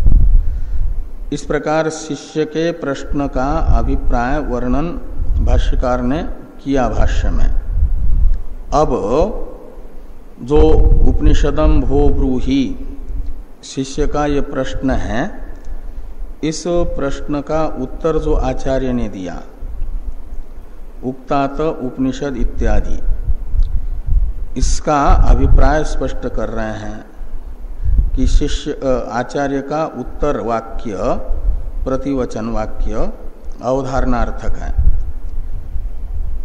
इस प्रकार शिष्य के प्रश्न का अभिप्राय वर्णन भाष्यकार ने किया भाष्य में। अब जो उपनिषदम भो ब्रूहि शिष्य का ये प्रश्न है, इस प्रश्न का उत्तर जो आचार्य ने दिया, उक्तात उपनिषद इत्यादि, इसका अभिप्राय स्पष्ट कर रहे हैं कि शिष्य आचार्य का उत्तर वाक्य प्रतिवचन वाक्य अवधारणार्थक है।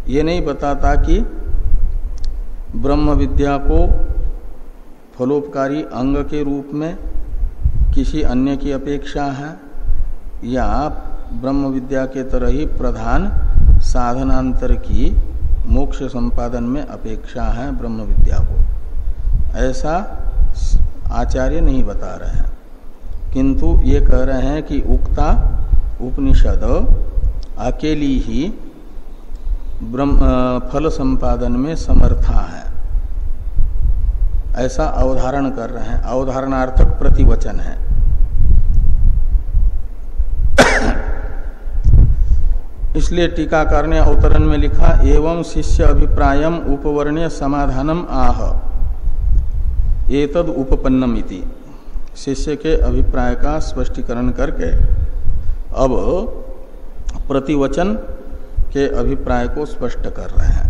ये नहीं बताता कि ब्रह्म विद्या को फलोपकारी अंग के रूप में किसी अन्य की अपेक्षा है, या ब्रह्म विद्या के तरह ही प्रधान साधनांतर की मोक्ष संपादन में अपेक्षा है ब्रह्म विद्या को, ऐसा आचार्य नहीं बता रहे हैं। किंतु ये कह रहे हैं कि उक्ता उपनिषद अकेली ही ब्रह्म फल संपादन में समर्था है, ऐसा अवधारण कर रहे हैं। अवधारणार्थक प्रतिवचन है। इसलिए टीकाकार ने अवतरण में लिखा एवं शिष्य अभिप्रायम उपवर्ण्य समाधानम आह एतद उपपन्नम इति। शिष्य के अभिप्राय का स्पष्टीकरण करके अब प्रतिवचन के अभिप्राय को स्पष्ट कर रहे हैं।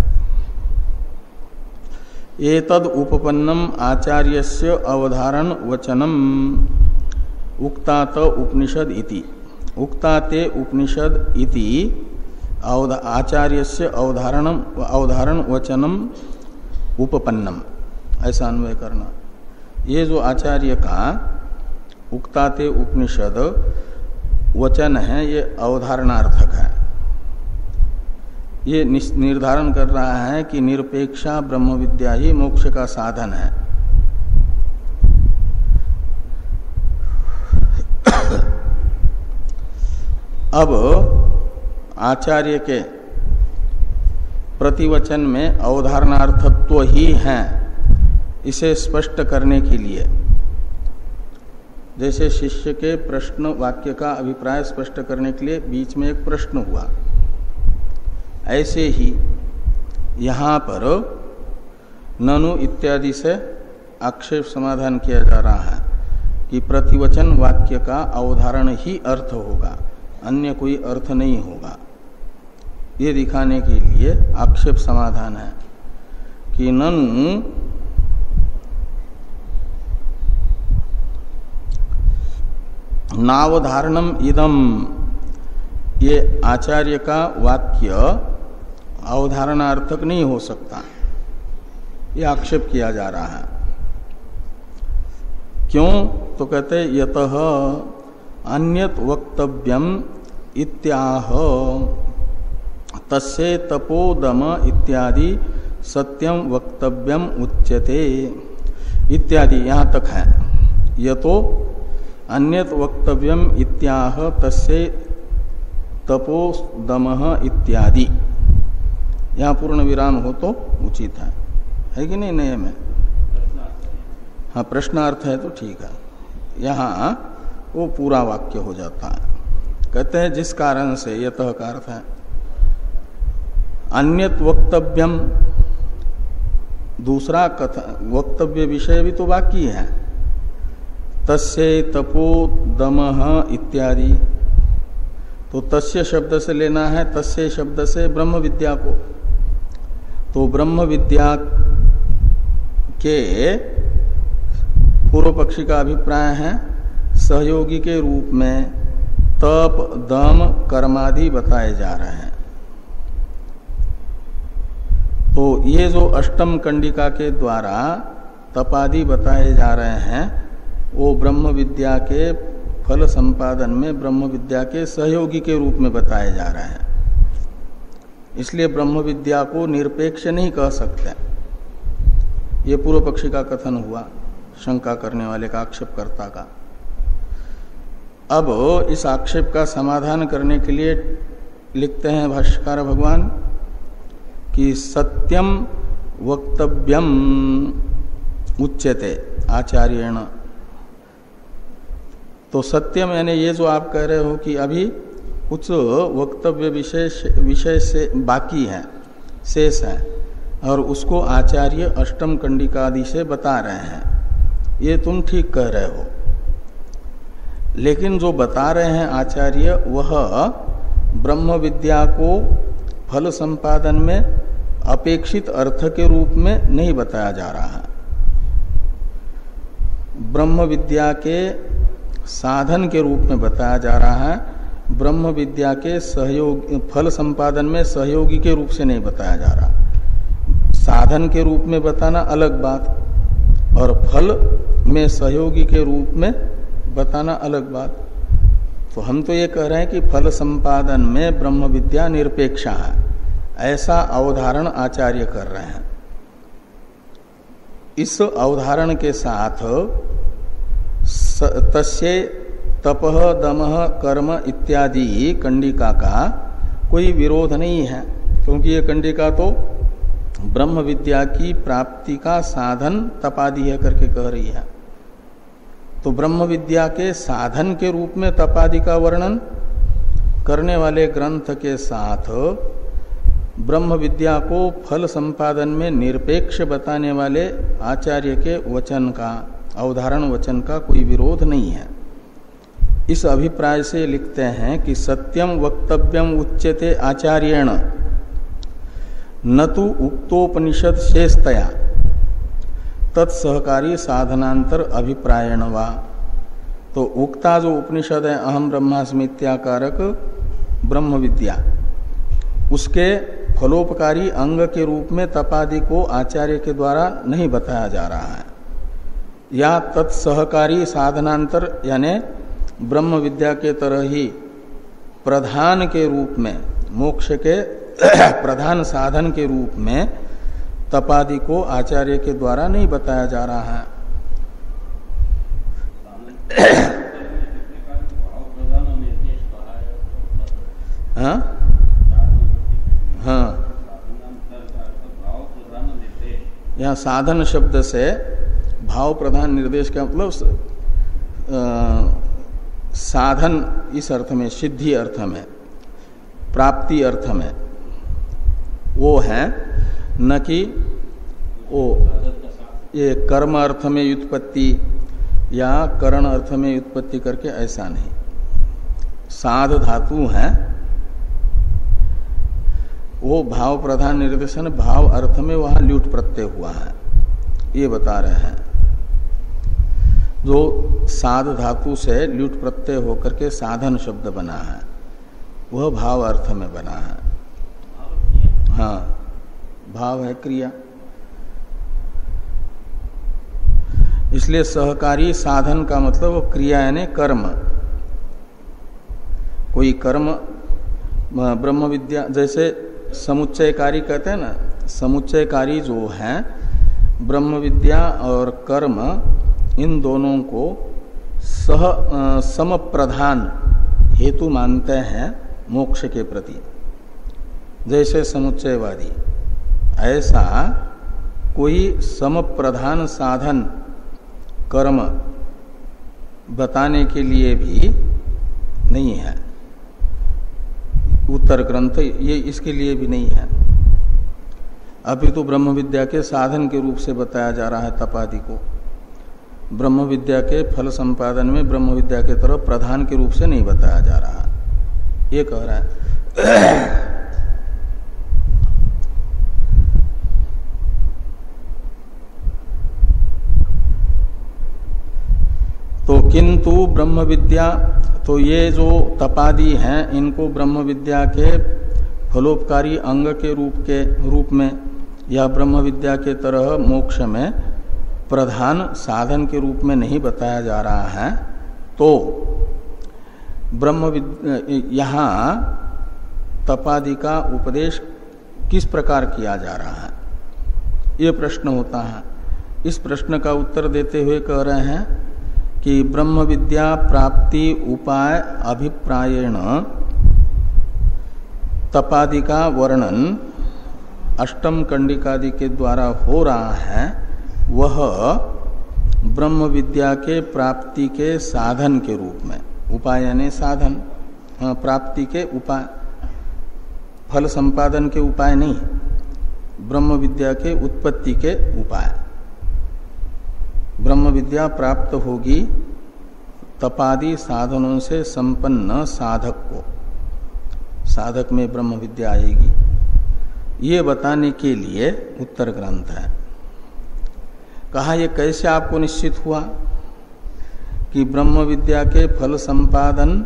एतद उपपन्नम आचार्यस्य अवधारण वचनम उक्तात उपनिषद इति। उक्ताते उपनिषद इति आचार्यस्य अवधारण वचनम उपपन्नम, ऐसा अन्वय करना। ये जो आचार्य का उक्ताते उपनिषद वचन है ये अवधारणार्थक है। ये निर्धारण कर रहा है कि निरपेक्षा ब्रह्म विद्या ही मोक्ष का साधन है। अब आचार्य के प्रतिवचन में अवधारणार्थत्व ही है, इसे स्पष्ट करने के लिए, जैसे शिष्य के प्रश्न वाक्य का अभिप्राय स्पष्ट करने के लिए बीच में एक प्रश्न हुआ, ऐसे ही यहाँ पर ननु इत्यादि से आक्षेप समाधान किया जा रहा है कि प्रतिवचन वाक्य का अवधारण ही अर्थ होगा, अन्य कोई अर्थ नहीं होगा। ये दिखाने के लिए आक्षेप समाधान है कि ननु नावधारणम इदम, ये आचार्य का वाक्य अवधारणार्थक नहीं हो सकता, ये आक्षेप किया जा रहा है। क्यों? तो कहते यतः अन्यत वक्तव्यम इत्याह तस्य तपोदम इत्यादि सत्यम वक्तव्यम उच्यते इत्यादि, यहाँ तक है। यतो अन्यत वक्तव्यम इत्याह तस्य तपोदमः इत्यादि, यहाँ पूर्ण विराम हो तो उचित है कि नहीं? नए में हाँ प्रश्नार्थ है तो ठीक है, यहाँ वो पूरा वाक्य हो जाता है। कहते हैं जिस कारण से, यतः का अर्थ है अन्यत वक्तव्यम, दूसरा कथन वक्तव्य विषय भी तो बाकी है। तस्य तपोदमः इत्यादि, तो तस्य शब्द से लेना है, तस्य शब्द से ब्रह्म विद्या को। तो ब्रह्म विद्या के पूर्व पक्षी का अभिप्राय है सहयोगी के रूप में तप दम कर्मादि बताए जा रहे हैं। तो ये जो अष्टम कंडिका के द्वारा तपादि बताए जा रहे हैं वो ब्रह्म विद्या के फल संपादन में ब्रह्म विद्या के सहयोगी के रूप में बताए जा रहे हैं। इसलिए ब्रह्म विद्या को निरपेक्ष नहीं कह सकते। ये पूर्व पक्षी का कथन हुआ, शंका करने वाले का, आक्षेपकर्ता का। अब इस आक्षेप का समाधान करने के लिए लिखते हैं भाष्यकार भगवान कि सत्यम वक्तव्यम उच्यते आचार्येण। तो सत्यम यानी ये जो आप कह रहे हो कि अभी कुछ वक्तव्य विषय से बाकी है, शेष है, और उसको आचार्य अष्टम कंडिका आदि से बता रहे हैं, ये तुम ठीक कह रहे हो। लेकिन जो बता रहे हैं आचार्य वह ब्रह्म विद्या को फल संपादन में अपेक्षित अर्थ के रूप में नहीं बताया जा रहा है। ब्रह्म विद्या के साधन के रूप में बताया जा रहा है, ब्रह्म विद्या के सहयोग फल संपादन में सहयोगी के रूप से नहीं बताया जा रहा। साधन के रूप में बताना अलग बात, और फल में सहयोगी के रूप में बताना अलग बात। तो हम तो ये कह रहे हैं कि फल संपादन में ब्रह्म विद्या निरपेक्षा है, ऐसा अवधारण आचार्य कर रहे हैं। इस अवधारण के साथ तस्य तपः दमः कर्म इत्यादि कंडिका का कोई विरोध नहीं है, क्योंकि ये कंडिका तो ब्रह्म विद्या की प्राप्ति का साधन तपादि है करके कह रही है। तो ब्रह्म विद्या के साधन के रूप में तपादि का वर्णन करने वाले ग्रंथ के साथ ब्रह्म विद्या को फल संपादन में निरपेक्ष बताने वाले आचार्य के वचन का, अवधारण वचन का कोई विरोध नहीं है। इस अभिप्राय से लिखते हैं कि सत्यम वक्तव्यम उच्यते आचार्येण न तो उक्तोपनिषद शेषतया तत्सहकारी साधनांतर अभिप्रायण वा। तो उक्ता जो उपनिषद है अहम ब्रह्मास्मित्याकारक ब्रह्म विद्या, उसके फलोपकारी अंग के रूप में तपादि को आचार्य के द्वारा नहीं बताया जा रहा है, या तत्सहकारी साधनांतर यानी ब्रह्म विद्या के तरह ही प्रधान के रूप में, मोक्ष के प्रधान साधन के रूप में तपादि को आचार्य के द्वारा नहीं बताया जा रहा है। हाँ हाँ, यहाँ साधन शब्द से भाव प्रधान निर्देश का मतलब साधन इस अर्थ में, सिद्धि अर्थ में, प्राप्ति अर्थ में वो है, न कि वो ये कर्म अर्थ में व्युत्पत्ति या करण अर्थ में व्युत्पत्ति करके, ऐसा नहीं। साध धातु है वो भाव प्रधान निर्देशन, भाव अर्थ में वहां ल्यूट प्रत्यय हुआ है, ये बता रहे हैं। जो साध धातु से ल्यूट प्रत्यय होकर के साधन शब्द बना है वह भाव अर्थ में बना है। हाँ, भाव है क्रिया, इसलिए सहकारी साधन का मतलब वो क्रिया यानी कर्म। कोई कर्म ब्रह्म विद्या, जैसे समुच्चयकारी कहते हैं ना, समुच्चयकारी जो है ब्रह्म विद्या और कर्म, इन दोनों को सम प्रधान हेतु मानते हैं मोक्ष के प्रति, जैसे समुच्चयवादी। ऐसा कोई सम प्रधान साधन कर्म बताने के लिए भी नहीं है उत्तर ग्रंथ, ये इसके लिए भी नहीं है। अभी तो ब्रह्म विद्या के साधन के रूप से बताया जा रहा है तपादि को, ब्रह्म विद्या के फल संपादन में ब्रह्म विद्या के तरफ प्रधान के रूप से नहीं बताया जा रहा, ये कह रहा है। तो किंतु ब्रह्म विद्या, तो ये जो तपादि हैं इनको ब्रह्म विद्या के फलोपकारी अंग के रूप में या ब्रह्म विद्या के तरह मोक्ष में प्रधान साधन के रूप में नहीं बताया जा रहा है। तो ब्रह्म विद्या यहाँ तपादि का उपदेश किस प्रकार किया जा रहा है, ये प्रश्न होता है। इस प्रश्न का उत्तर देते हुए कह रहे हैं कि ब्रह्म विद्या प्राप्ति उपाय अभिप्रायेण तपादि का वर्णन अष्टम कंडिकादि के द्वारा हो रहा है, वह ब्रह्म विद्या के प्राप्ति के साधन के रूप में, उपाय यानी साधन, प्राप्ति के उपाय, फल संपादन के उपाय नहीं, ब्रह्म विद्या के उत्पत्ति के उपाय। ब्रह्म विद्या प्राप्त होगी तपादि साधनों से संपन्न साधक को, साधक में ब्रह्म विद्या आएगी, ये बताने के लिए उत्तर ग्रंथ है। कहा ये कैसे आपको निश्चित हुआ कि ब्रह्म विद्या के फल संपादन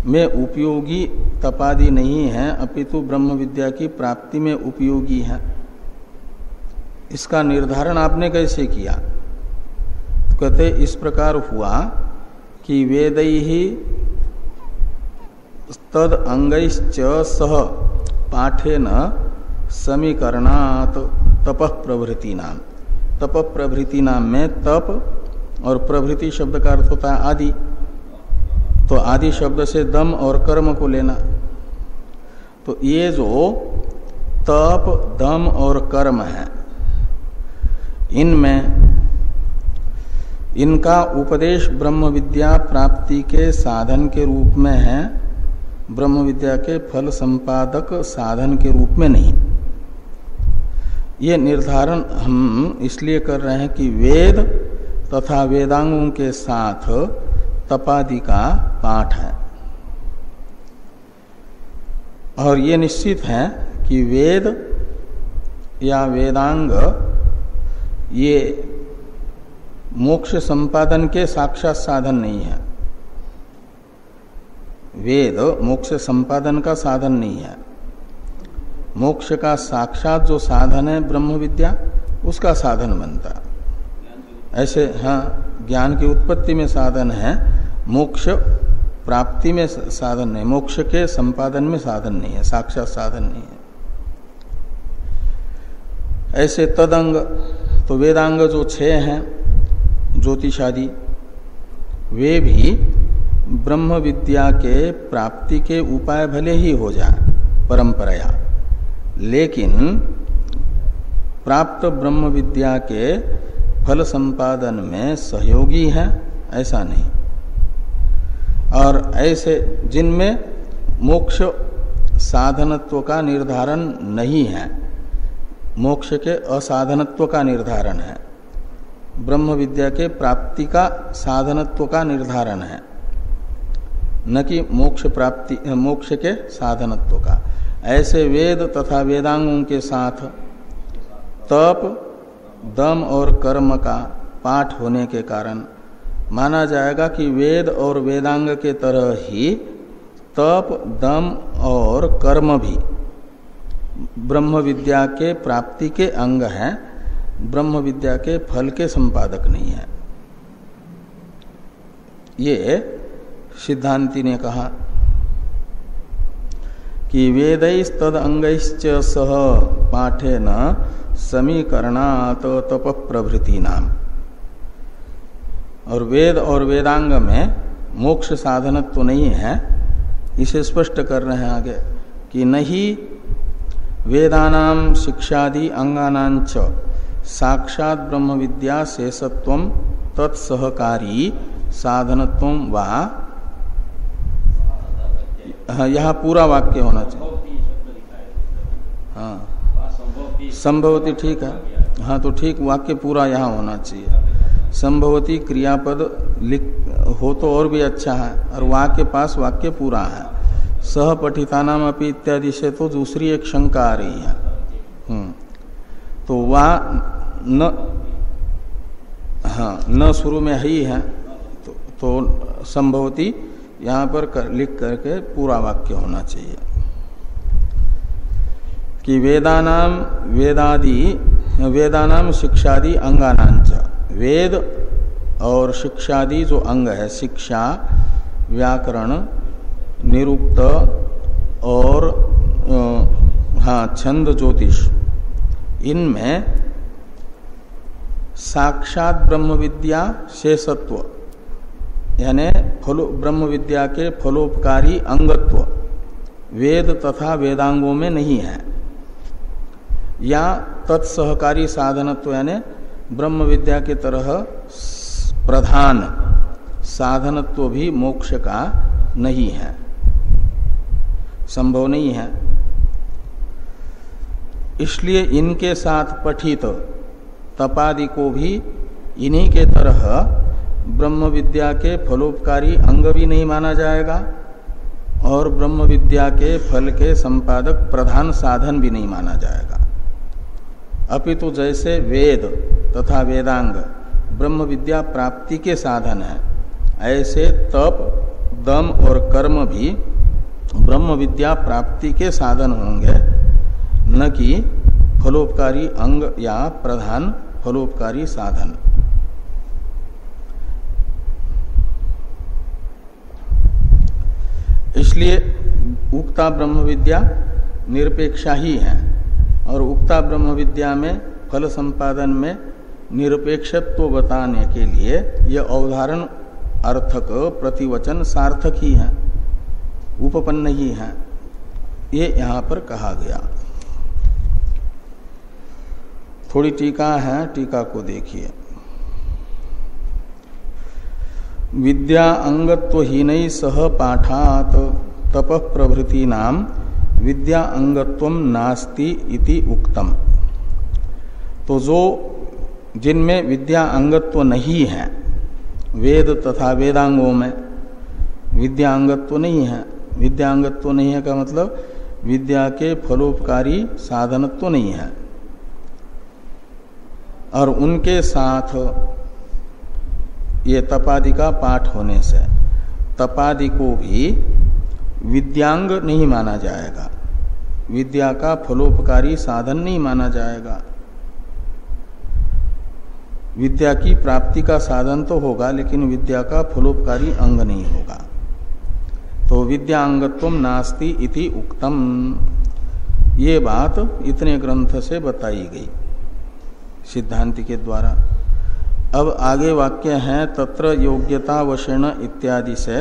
में उपयोगी तपादि नहीं है, अपितु ब्रह्म विद्या की प्राप्ति में उपयोगी है, इसका निर्धारण आपने कैसे किया? कहते इस प्रकार हुआ कि वेदैहि तद अंगैश्च सह पाठेन समीकरणात् तपः प्रभृति नाम। तप प्रभृति नाम में तप और प्रभृति शब्द का अर्थ होता है आदि, तो आदि शब्द से दम और कर्म को लेना। तो ये जो तप दम और कर्म है, इनमें इनका उपदेश ब्रह्म विद्या प्राप्ति के साधन के रूप में है, ब्रह्म विद्या के फल संपादक साधन के रूप में नहीं। ये निर्धारण हम इसलिए कर रहे हैं कि वेद तथा वेदांगों के साथ तपादि का पाठ है, और ये निश्चित है कि वेद या वेदांग ये मोक्ष संपादन के साक्षात साधन नहीं है। वेद मोक्ष संपादन का साधन नहीं है। मोक्ष का साक्षात जो साधन है ब्रह्म विद्या, उसका साधन बनता। ऐसे हाँ, ज्ञान की उत्पत्ति में साधन है, मोक्ष प्राप्ति में साधन नहीं, मोक्ष के संपादन में साधन नहीं है, साक्षात साधन नहीं है। ऐसे तदंग, तो वेदांग जो 6 हैं ज्योतिषादि, वे भी ब्रह्म विद्या के प्राप्ति के उपाय भले ही हो जाए परंपराया, लेकिन प्राप्त ब्रह्म विद्या के फल संपादन में सहयोगी है ऐसा नहीं। और ऐसे जिनमें मोक्ष साधनत्व का निर्धारण नहीं है, मोक्ष के असाधनत्व का निर्धारण है, ब्रह्म विद्या के प्राप्ति का साधनत्व का निर्धारण है, न कि मोक्ष प्राप्ति मोक्ष के साधनत्व का। ऐसे वेद तथा वेदांगों के साथ तप, दम और कर्म का पाठ होने के कारण माना जाएगा कि वेद और वेदांग के तरह ही तप, दम और कर्म भी ब्रह्म विद्या के प्राप्ति के अंग हैं, ब्रह्म विद्या के फल के संपादक नहीं है। ये सिद्धांति ने कहा कि वेदैस्तद अंगैश्च सह पाठेन समीकरणात् तप प्रभृति नाम। और वेद और वेदांग में मोक्ष साधनत्व तो नहीं है, इसे स्पष्ट कर रहे हैं आगे कि नहीं वेदानाम शिक्षादि अंगानांच साक्षात ब्रह्म विद्या शेषत्वम तत्सहकारी साधनत्वम वा। हाँ, यहाँ पूरा वाक्य होना चाहिए। हाँ, संभवती ठीक है। हाँ, तो ठीक वाक्य पूरा यहाँ होना चाहिए। संभवती क्रियापद लिख हो तो और भी अच्छा है, और वाक्य पास वाक्य पूरा है। सह पठितानाम अपि इत्यादि से तो दूसरी एक शंका आ रही है। तो वह न, हाँ, न शुरू में ही है, तो संभवती यहाँ पर लिख करके पूरा वाक्य होना चाहिए कि वेदानाम शिक्षादि अंगानांच, वेद और शिक्षादि जो अंग है, शिक्षा, व्याकरण, निरुक्त और हाँ छंद, ज्योतिष, इनमें साक्षात ब्रह्म विद्या शेषत्व यानी ब्रह्म विद्या के फलोपकारी अंगत्व वेद तथा वेदांगों में नहीं है, या तत्सहकारी साधनत्व यानी ब्रह्म विद्या के तरह प्रधान साधनत्व भी मोक्ष का नहीं है, संभव नहीं है। इसलिए इनके साथ पठित तपादि को भी इन्हीं के तरह ब्रह्म विद्या के फलोपकारी अंग भी नहीं माना जाएगा, और ब्रह्म विद्या के फल के संपादक प्रधान साधन भी नहीं माना जाएगा। अपितु जैसे वेद तथा वेदांग ब्रह्म विद्या प्राप्ति के साधन है, ऐसे तप, दम और कर्म भी ब्रह्म विद्या प्राप्ति के साधन होंगे, न कि फलोपकारी अंग या प्रधान फलोपकारी साधन। इसलिए उक्ता ब्रह्म विद्या निरपेक्षा ही है, और उक्ता ब्रह्म विद्या में फल संपादन में निरपेक्षत्व बताने के लिए यह अवधारण अर्थक प्रतिवचन सार्थक ही है, उपपन्न ही है, ये यहाँ पर कहा गया। थोड़ी टीका है, टीका को देखिए। विद्या अंगत्वहीन सह पाठात तप प्रभृति नाम विद्या अंगत्वम नास्ति इति उक्तम। तो जो जिनमें विद्या अंगत्व नहीं है, वेद तथा वेदांगों में विद्या अंगत्व नहीं है, विद्या अंगत्व नहीं है का मतलब विद्या के फलोपकारी साधनत्व नहीं है, और उनके साथ ये तपादि का पाठ होने से तपादि को भी विद्यांग नहीं माना जाएगा, विद्या का फलोपकारी साधन नहीं माना जाएगा। विद्या की प्राप्ति का साधन तो होगा लेकिन विद्या का फलोपकारी अंग नहीं होगा। तो विद्यांगत्वम नास्ति इति उक्तम, ये बात इतने ग्रंथ से बताई गई सिद्धांति के द्वारा। अब आगे वाक्य है तत्र योग्यता वशेन इत्यादि से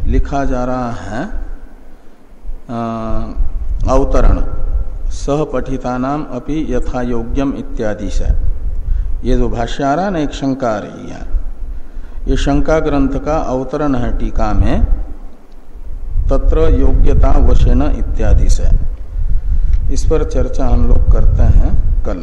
लिखा जा रहा है अवतरण सह पठितानाम अपि यथा योग्यम इत्यादि से। ये जो भाष्य आ रहा ना, एक शंका आ रही है, ये शंका ग्रंथ का अवतरण है टीका में तत्र योग्यता वशेन इत्यादि से। इस पर चर्चा हम लोग करते हैं कल।